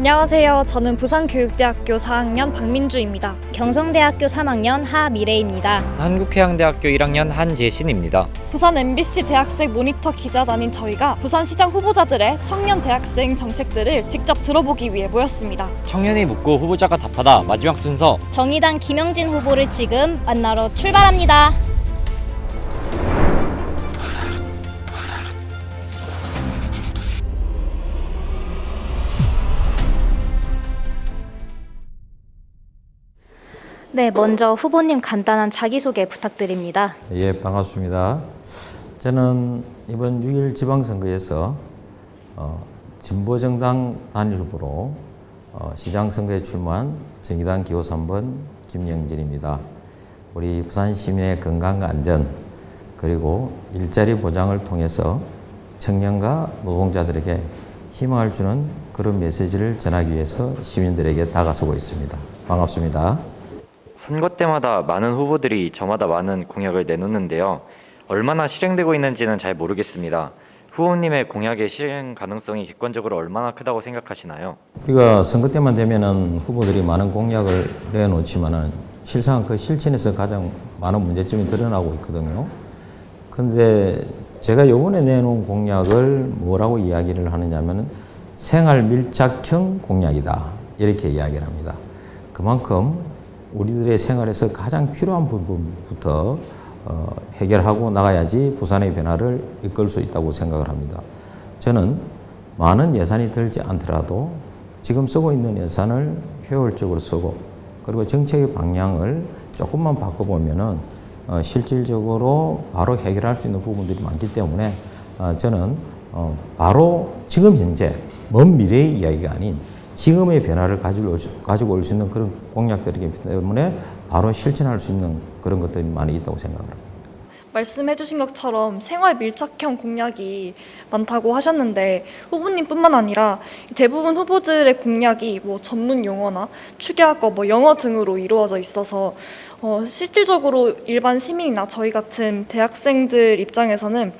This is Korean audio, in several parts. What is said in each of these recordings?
안녕하세요. 저는 부산교육대학교 4학년 박민주입니다. 경성대학교 3학년 하미래입니다. 한국해양대학교 1학년 한재신입니다. 부산 MBC 대학생 모니터 기자단인 저희가 부산시장 후보자들의 청년 대학생 정책들을 직접 들어보기 위해 모였습니다. 청년이 묻고 후보자가 답하다 마지막 순서. 정의당 김영진 후보를 지금 만나러 출발합니다. 네, 먼저 후보님 간단한 자기소개 부탁드립니다. 예, 반갑습니다. 저는 이번 6.1 지방선거에서 진보정당 단일 후보로 시장선거에 출마한 정의당 기호 3번 김영진입니다. 우리 부산 시민의 건강과 안전 그리고 일자리 보장을 통해서 청년과 노동자들에게 희망을 주는 그런 메시지를 전하기 위해서 시민들에게 다가서고 있습니다. 반갑습니다. 선거 때마다 많은 후보들이 저마다 많은 공약을 내놓는데요. 얼마나 실행되고 있는지는 잘 모르겠습니다. 후보님의 공약의 실행 가능성이 객관적으로 얼마나 크다고 생각하시나요? 우리가 선거 때만 되면은 후보들이 많은 공약을 내놓지만은 실상 그 실천에서 가장 많은 문제점이 드러나고 있거든요. 근데 제가 요번에 내놓은 공약을 뭐라고 이야기를 하느냐면은 생활 밀착형 공약이다. 이렇게 이야기를 합니다. 그만큼 우리들의 생활에서 가장 필요한 부분부터 해결하고 나가야지 부산의 변화를 이끌 수 있다고 생각을 합니다. 저는 많은 예산이 들지 않더라도 지금 쓰고 있는 예산을 효율적으로 쓰고 그리고 정책의 방향을 조금만 바꿔보면은 실질적으로 바로 해결할 수 있는 부분들이 많기 때문에 저는 바로 지금 현재 먼 미래의 이야기가 아닌 지금의 변화를 가지고 올 수 있는 그런 공약들이기 때문에 바로 실천할 수 있는 그런 것들이 많이 있다고 생각합니다. 말씀해 주신 것처럼 생활 밀착형 공약이 많다고 하셨는데 후보님뿐만 아니라 대부분 후보들의 공약이 뭐 전문 용어나 축약어, 영어 등으로 이루어져 있어서 실질적으로 일반 시민이나 저희 같은 대학생들 입장에서는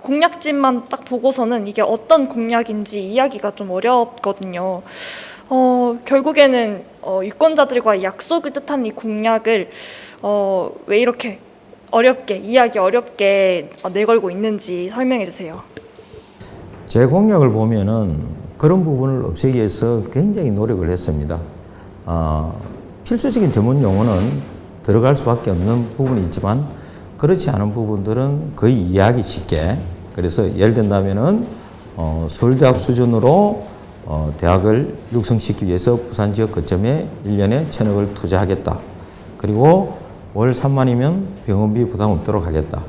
공약집만 딱 보고서는 이게 어떤 공약인지 이야기가 좀 어렵거든요. 결국에는 유권자들과의 약속을 뜻한 이 공약을 왜 이렇게 어렵게 내걸고 있는지 설명해 주세요. 제 공약을 보면은 그런 부분을 없애기 위해서 굉장히 노력을 했습니다. 필수적인 전문 용어는 들어갈 수밖에 없는 부분이 있지만 그렇지 않은 부분들은 거의 이해하기 쉽게, 그래서 예를 든다면은 서울대학 수준으로 대학을 육성시키기 위해서 부산 지역 거점에 1년에 1,000억을 투자하겠다. 그리고 월 3만이면 병원비 부담 없도록 하겠다.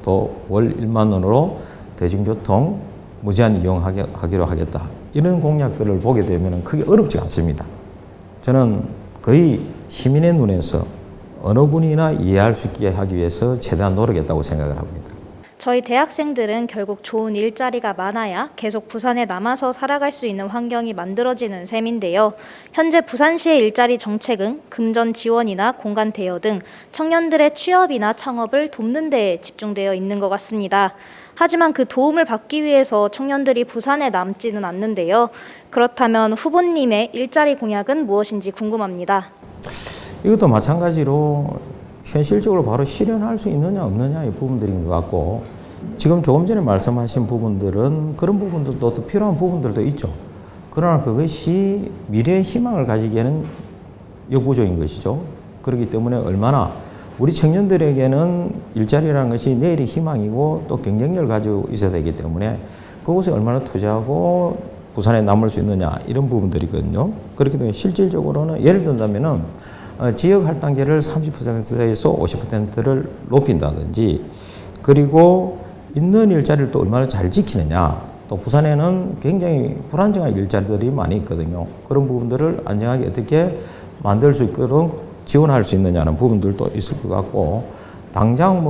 또 월 1만 원으로 대중교통 무제한 이용하기로 하겠다. 이런 공약들을 보게 되면 크게 어렵지 않습니다. 저는 거의 시민의 눈에서 어느 분이나 이해할 수 있게 하기 위해서 최대한 노력했다고 생각을 합니다. 저희 대학생들은 결국 좋은 일자리가 많아야 계속 부산에 남아서 살아갈 수 있는 환경이 만들어지는 셈인데요. 현재 부산시의 일자리 정책은 금전 지원이나 공간 대여 등 청년들의 취업이나 창업을 돕는 데 집중되어 있는 것 같습니다. 하지만 그 도움을 받기 위해서 청년들이 부산에 남지는 않는데요. 그렇다면 후보님의 일자리 공약은 무엇인지 궁금합니다. 이것도 마찬가지로 현실적으로 바로 실현할 수 있느냐 없느냐의 부분들인 것 같고, 지금 조금 전에 말씀하신 부분들은 그런 부분들도 또 필요한 부분들도 있죠. 그러나 그것이 미래의 희망을 가지기에는 역부족인 것이죠. 그렇기 때문에 얼마나 우리 청년들에게는 일자리라는 것이 내일의 희망이고 또 경쟁력을 가지고 있어야 되기 때문에 그것에 얼마나 투자하고 부산에 남을 수 있느냐 이런 부분들이거든요. 그렇기 때문에 실질적으로는 예를 든다면은 지역 할당제를 30%에서 50%를 높인다든지, 그리고 있는 일자리를 또 얼마나 잘 지키느냐. 또 부산에는 굉장히 불안정한 일자리들이 많이 있거든요. 그런 부분들을 안정하게 어떻게 만들 수 있도록 지원할 수 있느냐는 부분들도 있을 것 같고, 당장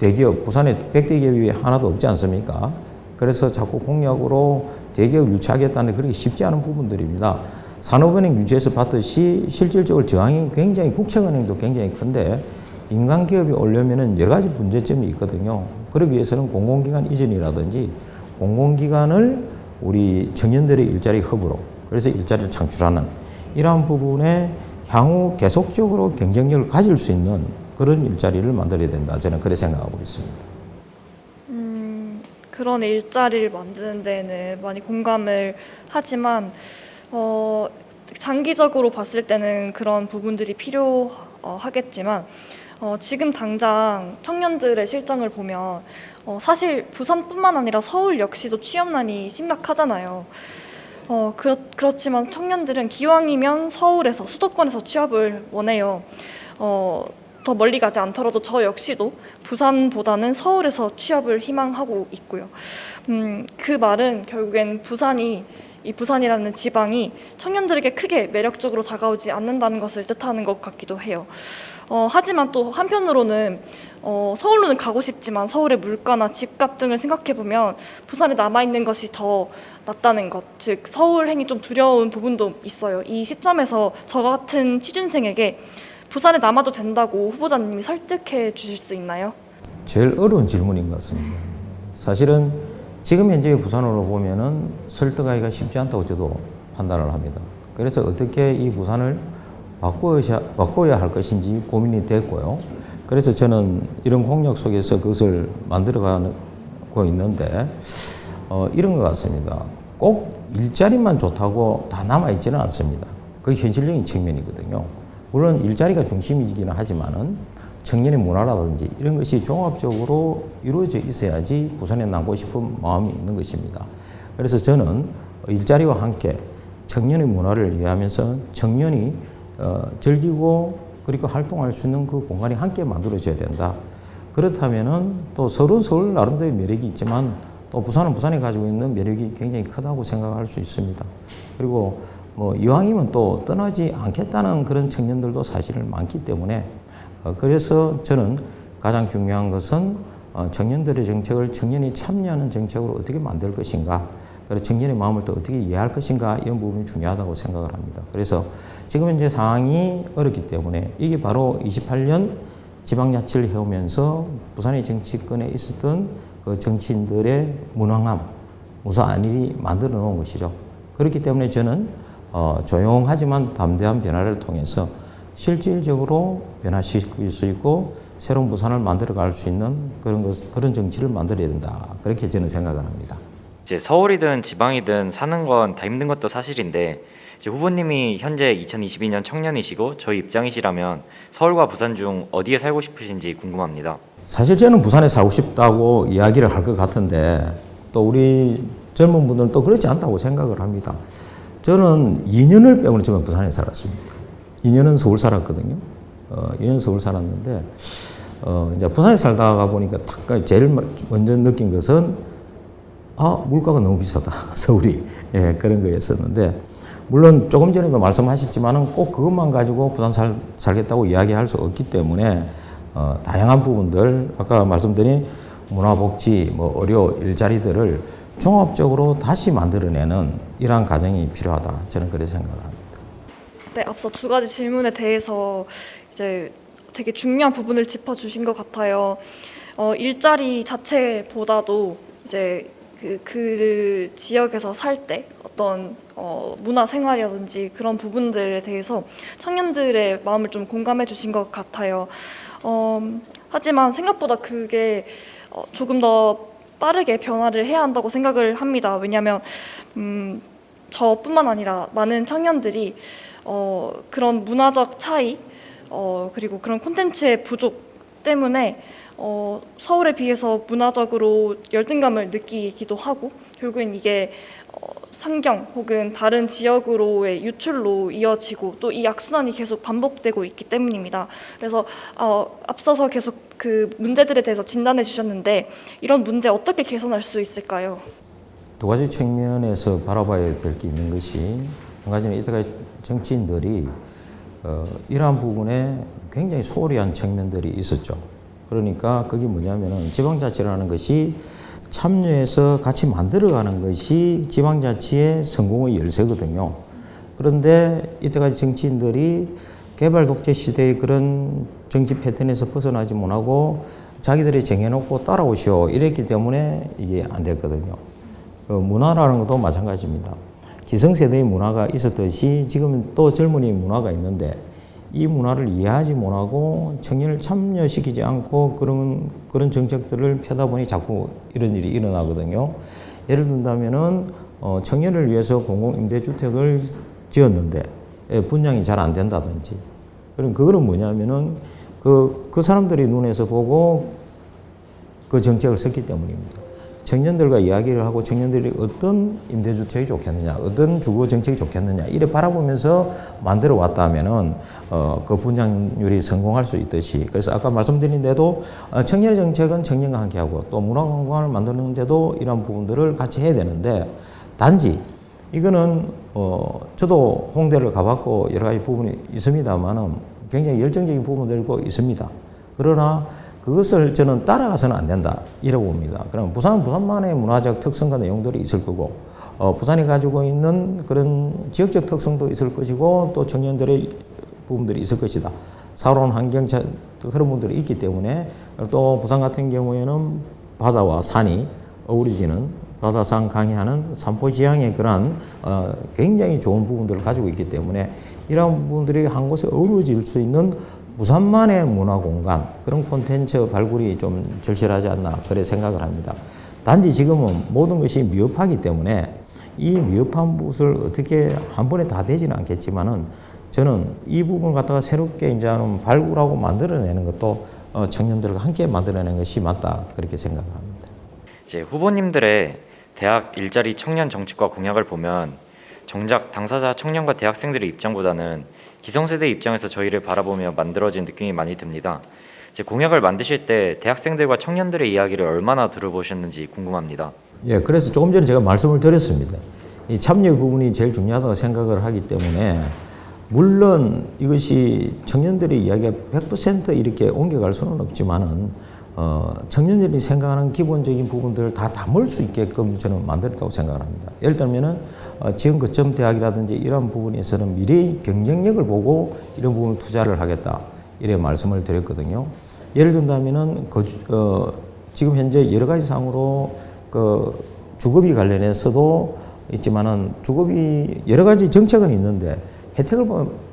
대기업, 부산에 100대 기업이 하나도 없지 않습니까? 그래서 자꾸 공약으로 대기업을 유치하겠다는 그렇게 쉽지 않은 부분들입니다. 산업은행 유치해서 봤듯이 실질적으로 저항이 굉장히, 국책은행도 굉장히 큰데 인간기업이 오려면은 여러 가지 문제점이 있거든요. 그러기 위해서는 공공기관 이전이라든지 공공기관을 우리 청년들의 일자리 허브로, 그래서 일자리를 창출하는 이러한 부분에 향후 계속적으로 경쟁력을 가질 수 있는 그런 일자리를 만들어야 된다. 저는 그렇게 생각하고 있습니다. 그런 일자리를 만드는 데는 많이 공감을 하지만 장기적으로 봤을 때는 그런 부분들이 필요하겠지만 지금 당장 청년들의 실정을 보면 사실 부산뿐만 아니라 서울 역시도 취업난이 심각하잖아요. 그렇지만 청년들은 기왕이면 서울에서 수도권에서 취업을 원해요. 더 멀리 가지 않더라도 저 역시도 부산보다는 서울에서 취업을 희망하고 있고요. 그 말은 결국엔 이 부산이라는 지방이 청년들에게 크게 매력적으로 다가오지 않는다는 것을 뜻하는 것 같기도 해요. 하지만 또 한편으로는 서울로는 가고 싶지만 서울의 물가나 집값 등을 생각해보면 부산에 남아있는 것이 더 낫다는 것, 즉 서울행이 좀 두려운 부분도 있어요. 이 시점에서 저 같은 취준생에게 부산에 남아도 된다고 후보자님이 설득해 주실 수 있나요? 제일 어려운 질문인 것 같습니다. 사실은 지금 현재 부산으로 보면은 설득하기가 쉽지 않다고 저도 판단을 합니다. 그래서 어떻게 이 부산을 바꿔야 할 것인지 고민이 됐고요. 그래서 저는 이런 공약 속에서 그것을 만들어가고 있는데 이런 것 같습니다. 꼭 일자리만 좋다고 다 남아있지는 않습니다. 그게 현실적인 측면이거든요. 물론 일자리가 중심이기는 하지만은 청년의 문화라든지 이런 것이 종합적으로 이루어져 있어야지 부산에 남고 싶은 마음이 있는 것입니다. 그래서 저는 일자리와 함께 청년의 문화를 위하면서 청년이 즐기고 그리고 활동할 수 있는 그 공간이 함께 만들어져야 된다. 그렇다면은 또 서울은 서울 나름대로의 매력이 있지만 또 부산은 부산이 가지고 있는 매력이 굉장히 크다고 생각할 수 있습니다. 그리고 이왕이면 또 떠나지 않겠다는 그런 청년들도 사실은 많기 때문에 그래서 저는 가장 중요한 것은 청년들의 정책을 청년이 참여하는 정책으로 어떻게 만들 것인가, 그리고 청년의 마음을 또 어떻게 이해할 것인가 이런 부분이 중요하다고 생각을 합니다. 그래서 지금 현재 상황이 어렵기 때문에 이게 바로 28년 지방자치를 해오면서 부산의 정치권에 있었던 그 정치인들의 무능함, 무사한 일이 만들어 놓은 것이죠. 그렇기 때문에 저는 조용하지만 담대한 변화를 통해서 실질적으로 변화시킬 수 있고 새로운 부산을 만들어갈 수 있는 그런 정치를 만들어야 된다. 그렇게 저는 생각을 합니다. 이제 서울이든 지방이든 사는 건 다 힘든 것도 사실인데 이제 후보님이 현재 2022년 청년이시고 저희 입장이시라면 서울과 부산 중 어디에 살고 싶으신지 궁금합니다. 사실 저는 부산에 살고 싶다고 이야기를 할 것 같은데 또 우리 젊은 분들은 또 그렇지 않다고 생각을 합니다. 저는 2년을 빼고는 저는 부산에 살았습니다. 2년은 서울 살았거든요. 2년 서울 살았는데 이제 부산에 살다가 보니까 제일 먼저 느낀 것은 물가가 너무 비싸다. 서울이. 예, 그런 거였었는데 물론 조금 전에도 말씀하셨지만은 꼭 그것만 가지고 부산 살겠다고 이야기할 수 없기 때문에 다양한 부분들 아까 말씀드린 문화복지, 의료, 일자리들을 종합적으로 다시 만들어내는 이러한 과정이 필요하다. 저는 그렇게 생각을 합니다. 네, 앞서 두 가지 질문에 대해서 이제 되게 중요한 부분을 짚어주신 것 같아요. 일자리 자체보다도 이제 그 지역에서 살 때 어떤 문화 생활이라든지 그런 부분들에 대해서 청년들의 마음을 좀 공감해 주신 것 같아요. 하지만 생각보다 그게 조금 더 빠르게 변화를 해야 한다고 생각을 합니다. 왜냐하면 저뿐만 아니라 많은 청년들이 그런 문화적 차이 그리고 그런 콘텐츠의 부족 때문에 서울에 비해서 문화적으로 열등감을 느끼기도 하고 결국엔 이게 상경 혹은 다른 지역으로의 유출로 이어지고 또 이 악순환이 계속 반복되고 있기 때문입니다. 그래서 앞서서 계속 그 문제들에 대해서 진단해 주셨는데 이런 문제 어떻게 개선할 수 있을까요? 두 가지 측면에서 바라봐야 될 게 있는 것이 한 가지는 이때까지 정치인들이 이러한 부분에 굉장히 소홀히 한 측면들이 있었죠. 그러니까 그게 뭐냐면은 지방자치라는 것이 참여해서 같이 만들어가는 것이 지방자치의 성공의 열쇠거든요. 그런데 이때까지 정치인들이 개발 독재 시대의 그런 정치 패턴에서 벗어나지 못하고 자기들이 정해놓고 따라오시오 이랬기 때문에 이게 안 됐거든요. 문화라는 것도 마찬가지입니다. 기성세대의 문화가 있었듯이 지금 또 젊은이 문화가 있는데 이 문화를 이해하지 못하고 청년을 참여시키지 않고 그런 정책들을 펴다 보니 자꾸 이런 일이 일어나거든요. 예를 든다면은 청년을 위해서 공공임대주택을 지었는데 분양이 잘 안 된다든지. 그럼 그거는 뭐냐면은 그 사람들이 눈에서 보고 그 정책을 썼기 때문입니다. 청년들과 이야기를 하고 청년들이 어떤 임대주택이 좋겠느냐, 어떤 주거 정책이 좋겠느냐, 이래 바라보면서 만들어 왔다면은, 그 분양률이 성공할 수 있듯이. 그래서 아까 말씀드린 대로 청년의 정책은 청년과 함께 하고 또 문화관광을 만드는데도 이런 부분들을 같이 해야 되는데, 단지 이거는, 저도 홍대를 가봤고 여러 가지 부분이 있습니다만은 굉장히 열정적인 부분들도 있습니다. 그러나 그것을 저는 따라가서는 안 된다 이라고 봅니다. 그럼 부산은 부산만의 문화적 특성과 내용들이 있을 거고 부산이 가지고 있는 그런 지역적 특성도 있을 것이고 또 청년들의 부분들이 있을 것이다. 살아온 환경 그런 부분들이 있기 때문에 또 부산 같은 경우에는 바다와 산이 어우러지는 바다산 강해하는 삼포지향의 그러한 굉장히 좋은 부분들을 가지고 있기 때문에 이러한 부분들이 한 곳에 어우러질 수 있는 부산만의 문화공간, 그런 콘텐츠 발굴이 좀 절실하지 않나 그래 생각을 합니다. 단지 지금은 모든 것이 미흡하기 때문에 이 미흡한 부분을 어떻게 한 번에 다 되지는 않겠지만은 저는 이 부분을 갖다가 새롭게 이제 발굴하고 만들어내는 것도 청년들과 함께 만들어내는 것이 맞다 그렇게 생각을 합니다. 이제 후보님들의 대학 일자리 청년 정책과 공약을 보면 정작 당사자 청년과 대학생들의 입장보다는 기성세대 입장에서 저희를 바라보며 만들어진 느낌이 많이 듭니다. 이제 공약을 만드실 때 대학생들과 청년들의 이야기를 얼마나 들어보셨는지 궁금합니다. 예, 그래서 조금 전에 제가 말씀을 드렸습니다. 이 참여 부분이 제일 중요하다고 생각을 하기 때문에 물론 이것이 청년들의 이야기가 100% 이렇게 옮겨갈 수는 없지만은 청년들이 생각하는 기본적인 부분들을 다 담을 수 있게끔 저는 만들었다고 생각을 합니다. 예를 들면은 지금 거점 대학이라든지 이런 부분에서는 미래의 경쟁력을 보고 이런 부분을 투자를 하겠다 이래 말씀을 드렸거든요. 예를 든다면은 지금 현재 여러 가지 상으로 그 주거비 관련해서도 있지만은 주거비 여러 가지 정책은 있는데 혜택을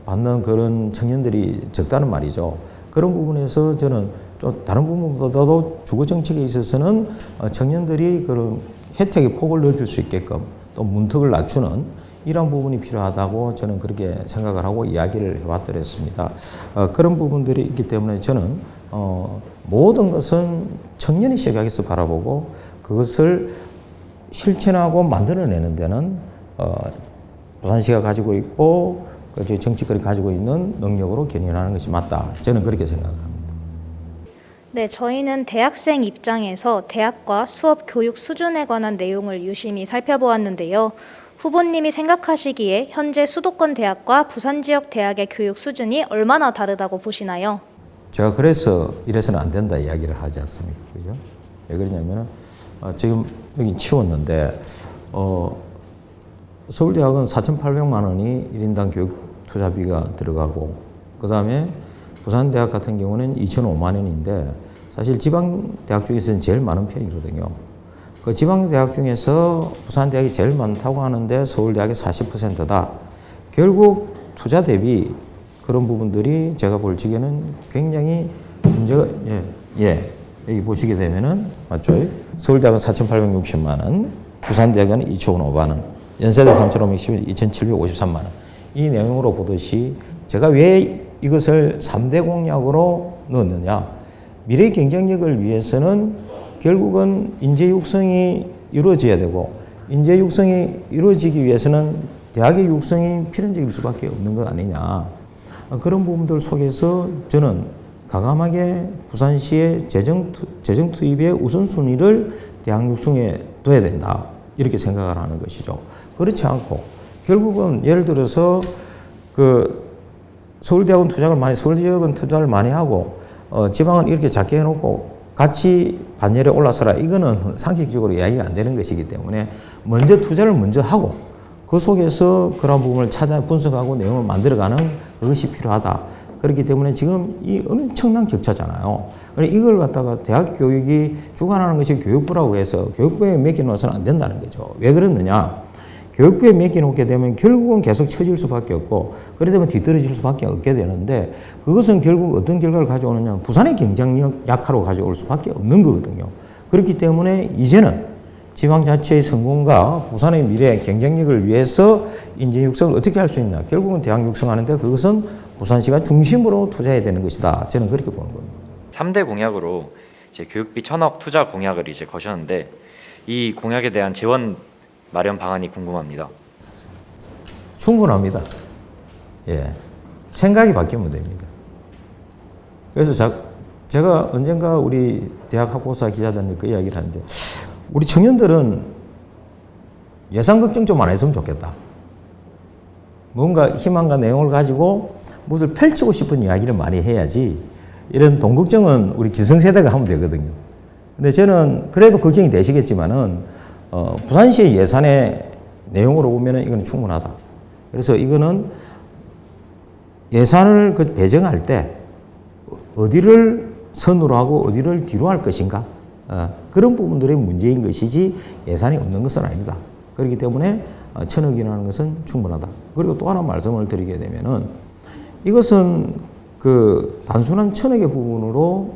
받는 그런 청년들이 적다는 말이죠. 그런 부분에서 저는 또 다른 부분보다도 주거 정책에 있어서는 청년들이 그런 혜택의 폭을 넓힐 수 있게끔 또 문턱을 낮추는 이런 부분이 필요하다고 저는 그렇게 생각을 하고 이야기를 해왔더랬습니다. 그런 부분들이 있기 때문에 저는 모든 것은 청년의 시각에서 바라보고 그것을 실천하고 만들어내는 데는 부산시가 가지고 있고 정치권이 가지고 있는 능력으로 견인하는 것이 맞다. 저는 그렇게 생각합니다. 네, 저희는 대학생 입장에서 대학과 수업 교육 수준에 관한 내용을 유심히 살펴보았는데요. 후보님이 생각하시기에 현재 수도권 대학과 부산 지역 대학의 교육 수준이 얼마나 다르다고 보시나요? 제가 그래서 이래서는 안 된다 이야기를 하지 않습니까? 그죠? 왜 그러냐면은 지금 여기 치웠는데 서울대학은 4,800만 원이 1인당 교육 투자비가 들어가고 그 다음에 부산대학 같은 경우는 2,005만 원인데 사실 지방대학 중에서는 제일 많은 편이거든요. 그 지방대학 중에서 부산대학이 제일 많다고 하는데 서울대학이 40%다. 결국 투자 대비 그런 부분들이 제가 볼 적에는 굉장히 문제가 여기 보시게 되면은 맞죠? 서울대학은 4,860만 원, 부산대학은 2,005만 원, 연세대 3,510원, 2,753만 원. 이 내용으로 보듯이 제가 왜 이것을 3대 공약으로 넣었느냐. 미래 경쟁력을 위해서는 결국은 인재 육성이 이루어져야 되고 인재 육성이 이루어지기 위해서는 대학의 육성이 필연적일 수밖에 없는 것 아니냐. 그런 부분들 속에서 저는 과감하게 부산시의 재정 투입의 우선순위를 대학 육성에 둬야 된다. 이렇게 생각을 하는 것이죠. 그렇지 않고 결국은 예를 들어서 서울대학은 서울 지역은 투자를 많이 하고 지방은 이렇게 작게 해놓고 같이 반열에 올라서라. 이거는 상식적으로 이야기가 안 되는 것이기 때문에 먼저 투자를 먼저 하고 그 속에서 그런 부분을 찾아 분석하고 내용을 만들어가는 그것이 필요하다. 그렇기 때문에 지금 이 엄청난 격차잖아요. 이걸 갖다가 대학 교육이 주관하는 것이 교육부라고 해서 교육부에 맡겨놓아서는 안 된다는 거죠. 왜 그러느냐. 교육부에 맡겨놓게 되면 결국은 계속 처질 수밖에 없고 그래 되면 뒤떨어질 수밖에 없게 되는데 그것은 결국 어떤 결과를 가져오느냐 부산의 경쟁력 약화로 가져올 수밖에 없는 거거든요. 그렇기 때문에 이제는 지방자치의 성공과 부산의 미래 경쟁력을 위해서 인재 육성을 어떻게 할 수 있냐. 결국은 대학 육성하는데 그것은 부산시가 중심으로 투자해야 되는 것이다. 저는 그렇게 보는 겁니다. 3대 공약으로 이제 교육비 1,000억 투자 공약을 이제 거셨는데 이 공약에 대한 재원 마련 방안이 궁금합니다. 충분합니다. 예. 생각이 바뀌면 됩니다. 그래서 제가 언젠가 우리 대학 학부사 기자들한테 그 이야기를 하는데 우리 청년들은 예산 걱정 좀 안 했으면 좋겠다. 뭔가 희망과 내용을 가지고 무엇을 펼치고 싶은 이야기를 많이 해야지 이런 돈 걱정은 우리 기성세대가 하면 되거든요. 근데 저는 그래도 걱정이 되시겠지만은 부산시의 예산의 내용으로 보면은 이건 충분하다. 그래서 이거는 예산을 배정할 때 어디를 선으로 하고 어디를 뒤로 할 것인가 그런 부분들의 문제인 것이지 예산이 없는 것은 아닙니다. 그렇기 때문에 1,000억이라는 것은 충분하다. 그리고 또 하나 말씀을 드리게 되면은 이것은 그 단순한 1,000억의 부분으로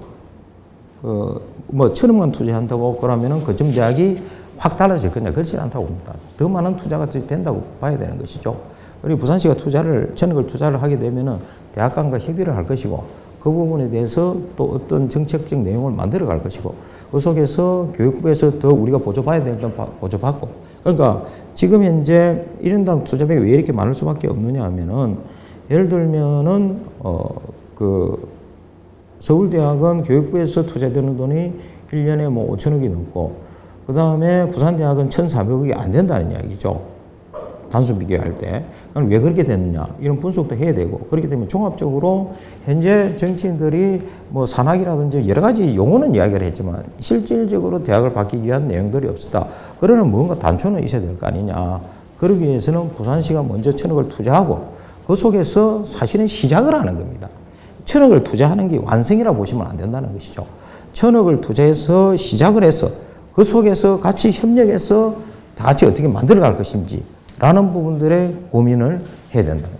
뭐 1,000억만 투자한다고 그러면은 거점 대학이 확 달라질 거냐 그렇지 않다고 봅니다. 더 많은 투자가 된다고 봐야 되는 것이죠. 그리고 부산시가 1,000억을 투자를 하게 되면은 대학 간과 협의를 할 것이고 그 부분에 대해서 또 어떤 정책적 내용을 만들어 갈 것이고 그 속에서 교육부에서 더 우리가 보조받아야 될 건 보조받고 그러니까 지금 현재 1인당 투자비가 왜 이렇게 많을 수밖에 없느냐 하면은 예를 들면은 그 서울대학은 교육부에서 투자되는 돈이 1년에 뭐 5천억이 넘고 그 다음에 부산대학은 1,400억이 안 된다는 이야기죠. 단순 비교할 때. 그럼 왜 그렇게 됐느냐. 이런 분석도 해야 되고. 그렇기 때문에 종합적으로 현재 정치인들이 뭐 산학이라든지 여러 가지 용어는 이야기를 했지만 실질적으로 대학을 받기 위한 내용들이 없었다. 그러면 뭔가 단초는 있어야 될 거 아니냐. 그러기 위해서는 부산시가 먼저 1,000억을 투자하고 그 속에서 사실은 시작을 하는 겁니다. 1,000억을 투자하는 게 완성이라고 보시면 안 된다는 것이죠. 1,000억을 투자해서 시작을 해서 그 속에서 같이 협력해서 다 같이 어떻게 만들어갈 것인지 라는 부분들의 고민을 해야 된다는 거죠.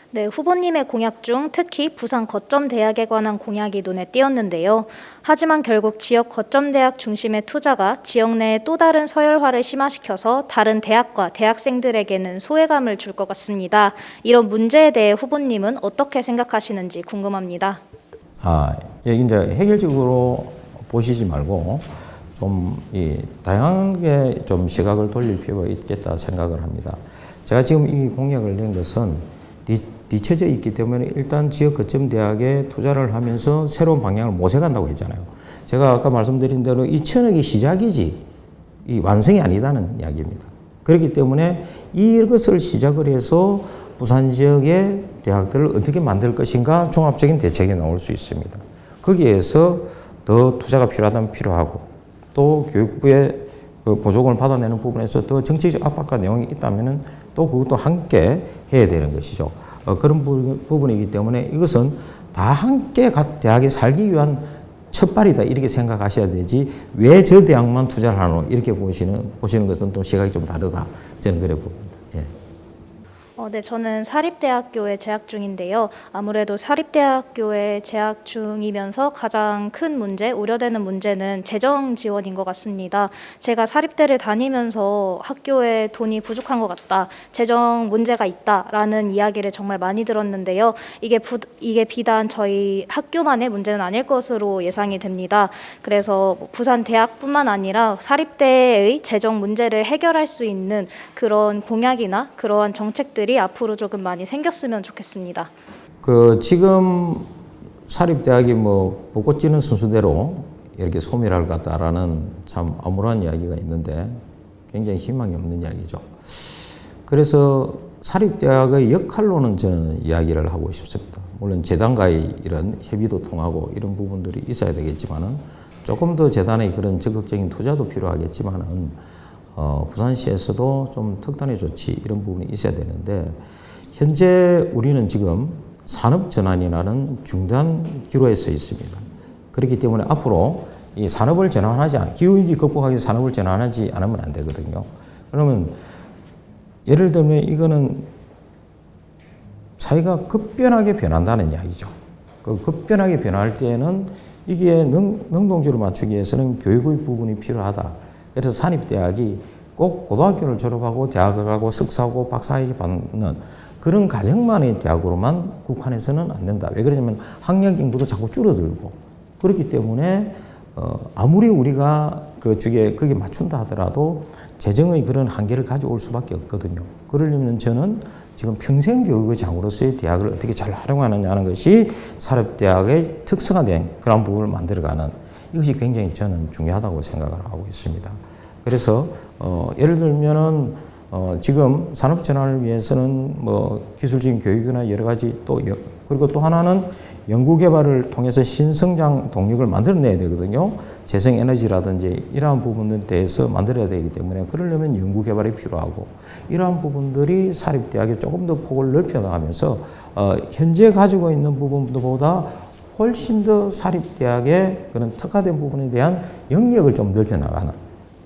네, 후보님의 공약 중 특히 부산 거점 대학에 관한 공약이 눈에 띄었는데요. 하지만 결국 지역 거점 대학 중심의 투자가 지역 내의 또 다른 서열화를 심화시켜서 다른 대학과 대학생들에게는 소외감을 줄 것 같습니다. 이런 문제에 대해 후보님은 어떻게 생각하시는지 궁금합니다. 이제 해결적으로 보시지 말고 좀 다양하게 좀 시각을 돌릴 필요가 있겠다 생각을 합니다. 제가 지금 이 공약을 낸 것은 뒤쳐져 있기 때문에 일단 지역 거점 대학에 투자를 하면서 새로운 방향을 모색한다고 했잖아요. 제가 아까 말씀드린 대로 2,000억이 시작이지 이 완성이 아니다는 이야기입니다. 그렇기 때문에 이것을 시작을 해서 부산 지역의 대학들을 어떻게 만들 것인가 종합적인 대책이 나올 수 있습니다. 거기에서 더 투자가 필요하다면 필요하고 또 교육부의 보조금을 받아내는 부분에서 더 정치적 압박과 내용이 있다면 또 그것도 함께 해야 되는 것이죠. 그런 부분이기 때문에 이것은 다 함께 대학에 살기 위한 첫발이다 이렇게 생각하셔야 되지 왜 저 대학만 투자를 하노 이렇게 보시는 것은 또 시각이 좀 다르다 저는 그래 봅니다. 예. 네, 저는 사립대학교에 재학 중인데요. 아무래도 사립대학교에 재학 중이면서 가장 큰 문제, 우려되는 문제는 재정 지원인 것 같습니다. 제가 사립대를 다니면서 학교에 돈이 부족한 것 같다, 재정 문제가 있다라는 이야기를 정말 많이 들었는데요. 이게 비단 저희 학교만의 문제는 아닐 것으로 예상이 됩니다. 그래서 부산 대학뿐만 아니라 사립대의 재정 문제를 해결할 수 있는 그런 공약이나 그러한 정책들이 앞으로 조금 많이 생겼으면 좋겠습니다. 지금 사립대학이 뭐 벚꽃 지는 순서대로 이렇게 소멸할 것 같다라는 참 암울한 이야기가 있는데 굉장히 희망이 없는 이야기죠. 그래서 사립대학의 역할로는 저는 이야기를 하고 싶습니다. 물론 재단과의 이런 협의도 통하고 이런 부분들이 있어야 되겠지만은 조금 더 재단의 그런 적극적인 투자도 필요하겠지만은 부산시에서도 좀 특단의 조치 이런 부분이 있어야 되는데 현재 우리는 지금 산업전환이라는 중단 기로에 서 있습니다. 그렇기 때문에 앞으로 이 산업을 전환하지 기후위기 극복하기 위해서 산업을 전환하지 않으면 안 되거든요. 그러면 예를 들면 이거는 사회가 급변하게 변한다는 이야기죠. 그 급변하게 변할 때에는 이게 능동적으로 맞추기 위해서는 교육의 부분이 필요하다. 그래서 산입대학이 꼭 고등학교를 졸업하고 대학을 가고 석사하고 박사학위 받는 그런 가정만의 대학으로만 국한해서는 안 된다. 왜 그러냐면 학력 인구도 자꾸 줄어들고 그렇기 때문에 아무리 우리가 그 주에 거기에 맞춘다 하더라도 재정의 그런 한계를 가져올 수밖에 없거든요. 그러려면 저는 지금 평생교육의 장으로서의 대학을 어떻게 잘 활용하느냐는 것이 사립대학의 특성화된 그런 부분을 만들어가는 이것이 굉장히 저는 중요하다고 생각을 하고 있습니다. 그래서 예를 들면은 지금 산업 전환을 위해서는 뭐 기술적인 교육이나 여러 가지 그리고 또 하나는 연구 개발을 통해서 신성장 동력을 만들어내야 되거든요. 재생 에너지라든지 이러한 부분에 대해서 만들어야 되기 때문에 그러려면 연구 개발이 필요하고 이러한 부분들이 사립대학에 조금 더 폭을 넓혀 나가면서 현재 가지고 있는 부분보다 훨씬 더 사립대학의 그런 특화된 부분에 대한 영역을 좀 넓혀 나가는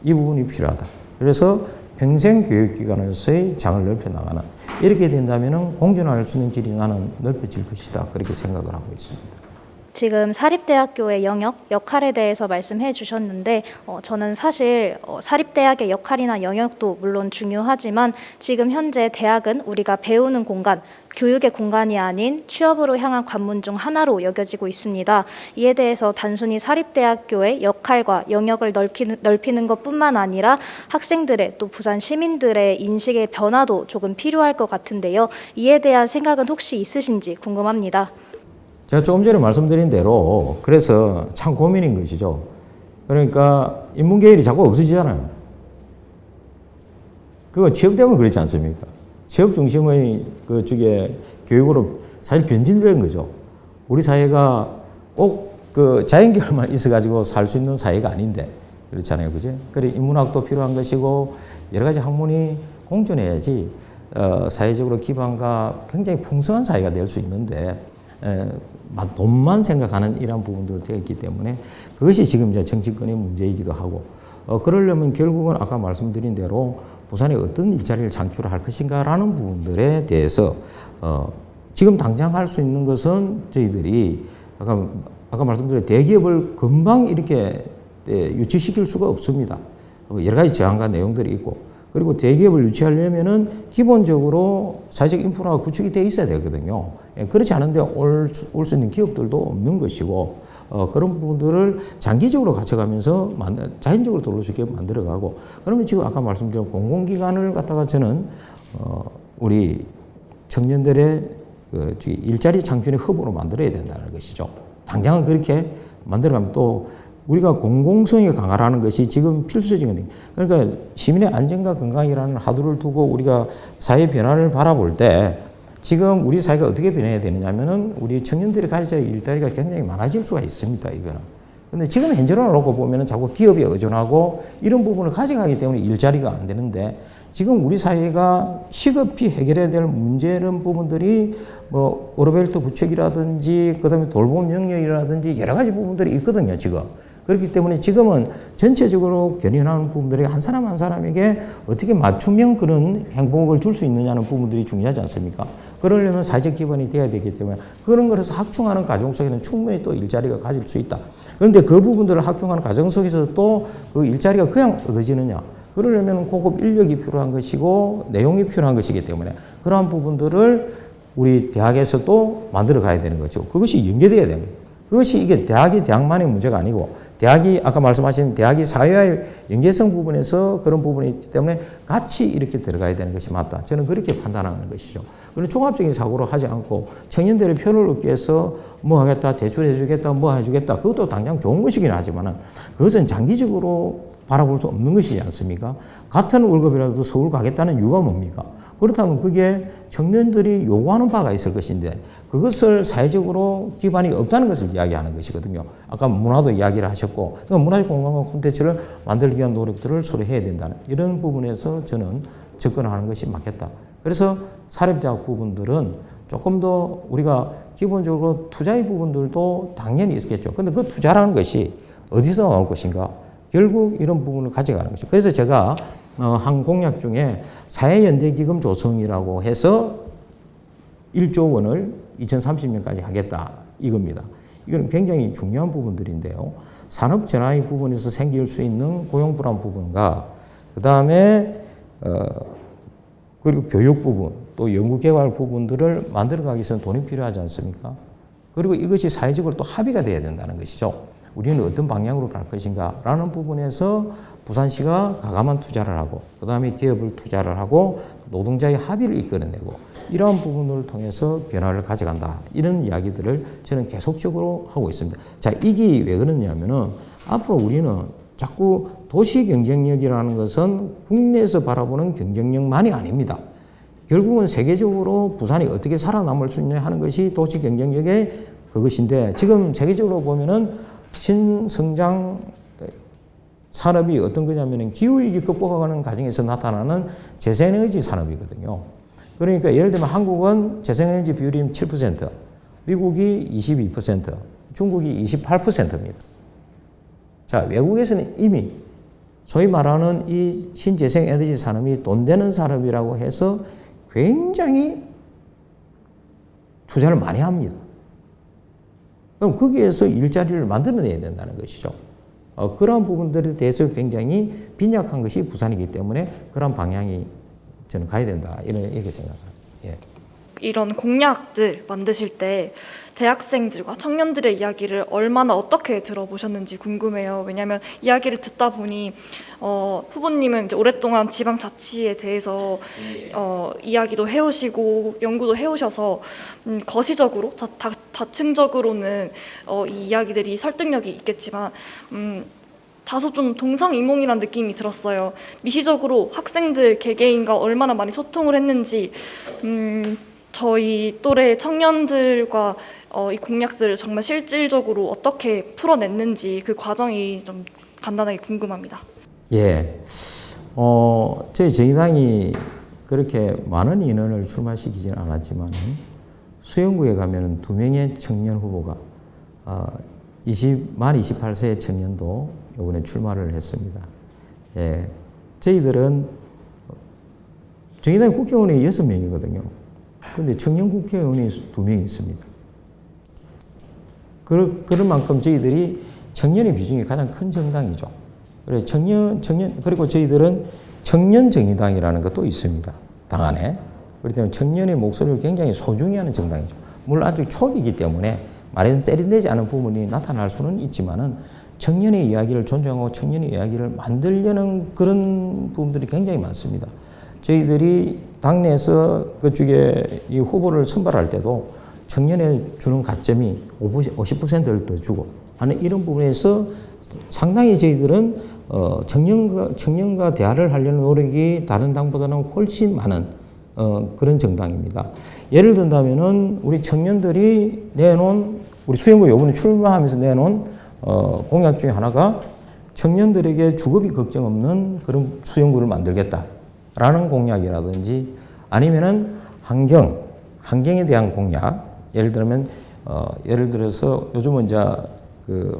이 부분이 필요하다. 그래서 평생교육기관에서의 장을 넓혀 나가는 이렇게 된다면 공존할 수 있는 길이 나는 넓혀질 것이다. 그렇게 생각을 하고 있습니다. 지금 사립대학교의 영역, 역할에 대해서 말씀해 주셨는데 저는 사실 사립대학의 역할이나 영역도 물론 중요하지만 지금 현재 대학은 우리가 배우는 공간, 교육의 공간이 아닌 취업으로 향한 관문 중 하나로 여겨지고 있습니다. 이에 대해서 단순히 사립대학교의 역할과 영역을 넓히는 것뿐만 아니라 학생들의 또 부산 시민들의 인식의 변화도 조금 필요할 것 같은데요. 이에 대한 생각은 혹시 있으신지 궁금합니다. 제가 조금 전에 말씀드린 대로 그래서 참 고민인 것이죠. 그러니까 인문계열이 자꾸 없어지잖아요. 그거 취업 때문에 그렇지 않습니까? 취업 중심의 그 쪽에 교육으로 사실 변질된 거죠. 우리 사회가 꼭 그 자연계열만 있어가지고 살 수 있는 사회가 아닌데 그렇잖아요, 그죠? 그래 인문학도 필요한 것이고 여러 가지 학문이 공존해야지 사회적으로 기반과 굉장히 풍성한 사회가 될 수 있는데. 돈만 생각하는 이런 부분들이 되어 있기 때문에 그것이 지금 이제 정치권의 문제이기도 하고 그러려면 결국은 아까 말씀드린 대로 부산에 어떤 일자리를 창출할 것인가라는 부분들에 대해서 지금 당장 할 수 있는 것은 저희들이 아까 말씀드린 대기업을 금방 이렇게 유치시킬 수가 없습니다. 여러 가지 제한과 내용들이 있고 그리고 대기업을 유치하려면은 기본적으로 사회적 인프라가 구축이 돼 있어야 되거든요. 그렇지 않은데 올 수 있는 기업들도 없는 것이고 그런 부분들을 장기적으로 갖춰가면서 자연적으로 들어올 수 있게 만들어가고 그러면 지금 아까 말씀드린 공공기관을 갖다가 저는 우리 청년들의 그 일자리 창출의 허브로 만들어야 된다는 것이죠. 당장은 그렇게 만들어가면 또 우리가 공공성이 강화라는 것이 지금 필수적인 거예요. 그러니까 시민의 안전과 건강이라는 하두를 두고 우리가 사회 변화를 바라볼 때 지금 우리 사회가 어떻게 변해야 되느냐면은 우리 청년들이 가져야 할 일자리가 굉장히 많아질 수가 있습니다, 이거는. 근데 지금 현재로 놓고 보면은 자꾸 기업에 의존하고 이런 부분을 가져가기 때문에 일자리가 안 되는데 지금 우리 사회가 시급히 해결해야 될 문제는 부분들이 뭐 어로벨트 부책이라든지 그다음에 돌봄 영역이라든지 여러 가지 부분들이 있거든요, 지금. 그렇기 때문에 지금은 전체적으로 견인하는 부분들이 한 사람 한 사람에게 어떻게 맞춤형 그런 행복을 줄 수 있느냐는 부분들이 중요하지 않습니까? 그러려면 사회적 기반이 돼야 되기 때문에 그런 것에서 확충하는 과정 속에는 충분히 또 일자리가 가질 수 있다. 그런데 그 부분들을 확충하는 과정 속에서 또 그 일자리가 그냥 얻어지느냐? 그러려면 고급 인력이 필요한 것이고 내용이 필요한 것이기 때문에 그러한 부분들을 우리 대학에서도 만들어 가야 되는 거죠. 그것이 연계돼야 되는 거예요. 그것이 이게 대학이 대학만의 문제가 아니고 대학이 아까 말씀하신 대학이 사회와의 연계성 부분에서 그런 부분이 있기 때문에 같이 이렇게 들어가야 되는 것이 맞다. 저는 그렇게 판단하는 것이죠. 그런 종합적인 사고로 하지 않고 청년들의 표를 얻기 위해서 뭐 하겠다, 대출해 주겠다, 뭐 해주겠다. 그것도 당장 좋은 것이긴 하지만 그것은 장기적으로 바라볼 수 없는 것이지 않습니까? 같은 월급이라도 서울 가겠다는 이유가 뭡니까? 그렇다면 그게 청년들이 요구하는 바가 있을 것인데 그것을 사회적으로 기반이 없다는 것을 이야기하는 것이거든요. 아까 문화도 이야기를 하셨고 그러니까 문화적 공간과 콘텐츠를 만들기 위한 노력들을 서로 해야 된다는 이런 부분에서 저는 접근하는 것이 맞겠다. 그래서 사립대학 부분들은 조금 더 우리가 기본적으로 투자의 부분들도 당연히 있겠죠. 그런데 그 투자라는 것이 어디서 나올 것인가? 결국 이런 부분을 가져가는 것이죠. 그래서 제가 한 공약 중에 사회연대기금 조성이라고 해서 1조 원을 2030년까지 하겠다 이겁니다. 이건 굉장히 중요한 부분들인데요. 산업 전환의 부분에서 생길 수 있는 고용 불안 부분과 그 다음에 그리고 교육 부분 또 연구개발 부분들을 만들어가기 위해서는 돈이 필요하지 않습니까? 그리고 이것이 사회적으로 또 합의가 돼야 된다는 것이죠. 우리는 어떤 방향으로 갈 것인가 라는 부분에서 부산시가 과감한 투자를 하고 그 다음에 기업을 투자를 하고 노동자의 합의를 이끌어내고 이러한 부분을 통해서 변화를 가져간다. 이런 이야기들을 저는 계속적으로 하고 있습니다. 자, 이게 왜 그러냐면은 앞으로 우리는 자꾸 도시 경쟁력이라는 것은 국내에서 바라보는 경쟁력만이 아닙니다. 결국은 세계적으로 부산이 어떻게 살아남을 수 있냐 하는 것이 도시 경쟁력의 그것인데 지금 세계적으로 보면은 신성장 산업이 어떤 거냐면은 기후위기 극복하는 과정에서 나타나는 재생에너지 산업이거든요. 그러니까 예를 들면 한국은 재생에너지 비율이 7%, 미국이 22%, 중국이 28%입니다. 자, 외국에서는 이미 소위 말하는 이 신재생에너지 산업이 돈 되는 산업이라고 해서 굉장히 투자를 많이 합니다. 그럼 거기에서 일자리를 만들어내야 된다는 것이죠. 그러한 부분들에 대해서 굉장히 빈약한 것이 부산이기 때문에 그런 방향이 저는 가야 된다. 이렇게 생각합니다. 예. 이런 공약들 만드실 때 대학생들과 청년들의 이야기를 얼마나 어떻게 들어보셨는지 궁금해요. 왜냐하면 이야기를 듣다 보니 후보님은 이제 오랫동안 지방자치에 대해서 이야기도 해오시고 연구도 해오셔서 거시적으로 다층적으로는 이 이야기들이 설득력이 있겠지만 다소 좀 동상이몽이라는 느낌이 들었어요. 미시적으로 학생들 개개인과 얼마나 많이 소통을 했는지 저희 또래 청년들과 이 공약들을 정말 실질적으로 어떻게 풀어냈는지 그 과정이 좀 간단하게 궁금합니다. 예, 저희 정의당이 그렇게 많은 인원을 출마시키지는 않았지만 수영구에 가면 2명의 청년 후보가 만 28세의 청년도 이번에 출마를 했습니다. 예, 저희들은 정의당 국회의원이 6명이거든요. 그런데 청년 국회의원이 2명이 있습니다. 그런 만큼 저희들이 청년의 비중이 가장 큰 정당이죠. 그래서 그리고 저희들은 청년 정의당이라는 것도 있습니다. 당 안에. 그렇기 때문에 청년의 목소리를 굉장히 소중히 하는 정당이죠. 물론 아직 초기이기 때문에 말에는 세련되지 않은 부분이 나타날 수는 있지만은 청년의 이야기를 존중하고 청년의 이야기를 만들려는 그런 부분들이 굉장히 많습니다. 저희들이 당내에서 그쪽에 이 후보를 선발할 때도 청년에 주는 가점이 50%를 더 주고 하는 이런 부분에서 상당히 저희들은 청년과 대화를 하려는 노력이 다른 당보다는 훨씬 많은 그런 정당입니다. 예를 든다면은 우리 청년들이 내놓은 우리 수영구 요번에 출마하면서 내놓은 공약 중에 하나가 청년들에게 주거비 걱정 없는 그런 수영구를 만들겠다라는 공약이라든지 아니면은 환경에 대한 공약, 예를 들어서 요즘은 이제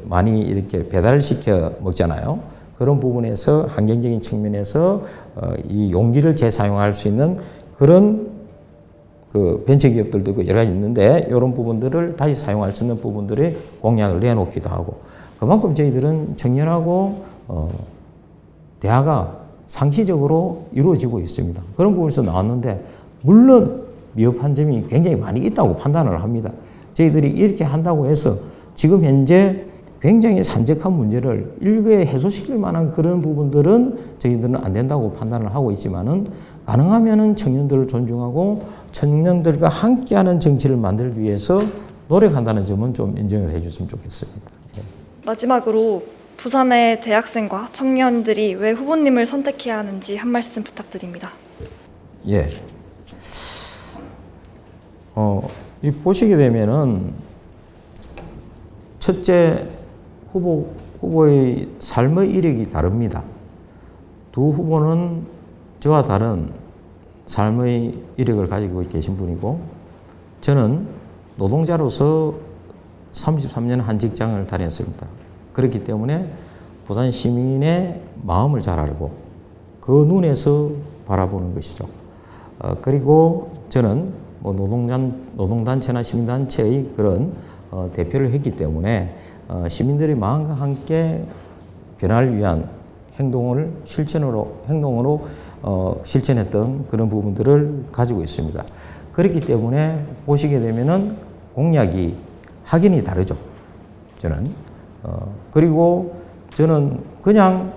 많이 이렇게 배달을 시켜 먹잖아요. 그런 부분에서 환경적인 측면에서 이 용기를 재사용할 수 있는 그런 벤처기업들도 여러 가지 있는데 이런 부분들을 다시 사용할 수 있는 부분들의 공약을 내놓기도 하고 그만큼 저희들은 청년하고 대화가 상시적으로 이루어지고 있습니다. 그런 부분에서 나왔는데 물론 미흡한 점이 굉장히 많이 있다고 판단을 합니다. 저희들이 이렇게 한다고 해서 지금 현재 굉장히 산적한 문제를 일거에 해소시킬 만한 그런 부분들은 저희들은 안 된다고 판단을 하고 있지만은 가능하면은 청년들을 존중하고 청년들과 함께하는 정치를 만들기 위해서 노력한다는 점은 좀 인정을 해줬으면 좋겠습니다. 예. 마지막으로 부산의 대학생과 청년들이 왜 후보님을 선택해야 하는지 한 말씀 부탁드립니다. 예. 이 보시게 되면은 첫째 후보의 삶의 이력이 다릅니다. 두 후보는 저와 다른 삶의 이력을 가지고 계신 분이고 저는 노동자로서 33년 한 직장을 다녔습니다. 그렇기 때문에 부산 시민의 마음을 잘 알고 그 눈에서 바라보는 것이죠. 그리고 저는 뭐 노동단체나 시민단체의 그런 대표를 했기 때문에 시민들의 마음과 함께 변화를 위한 행동으로 실천했던 그런 부분들을 가지고 있습니다. 그렇기 때문에 보시게 되면은 공약이 확연히 다르죠. 저는 그리고 저는 그냥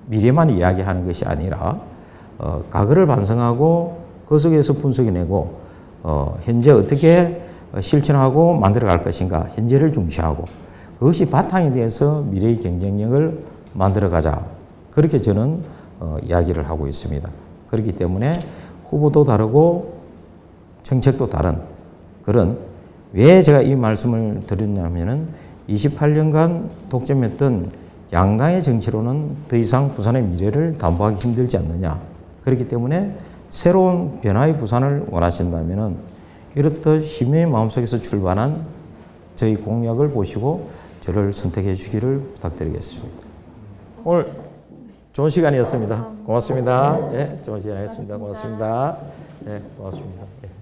미래만 이야기하는 것이 아니라 과거를 반성하고 그 속에서 분석해내고 현재 어떻게 실천하고 만들어갈 것인가 현재를 중시하고 그것이 바탕이 돼서 미래의 경쟁력을 만들어가자 그렇게 저는 이야기를 하고 있습니다. 그렇기 때문에 후보도 다르고 정책도 다른 그런 왜 제가 이 말씀을 드렸냐면은 28년간 독점했던 양당의 정치로는 더 이상 부산의 미래를 담보하기 힘들지 않느냐. 그렇기 때문에 새로운 변화의 부산을 원하신다면은 이렇듯 시민의 마음속에서 출발한 저희 공약을 보시고 저를 선택해 주기를 부탁드리겠습니다. 오늘 좋은 시간이었습니다. 고맙습니다. 예, 좋은 시간이었습니다. 고맙습니다. 예, 고맙습니다. 예.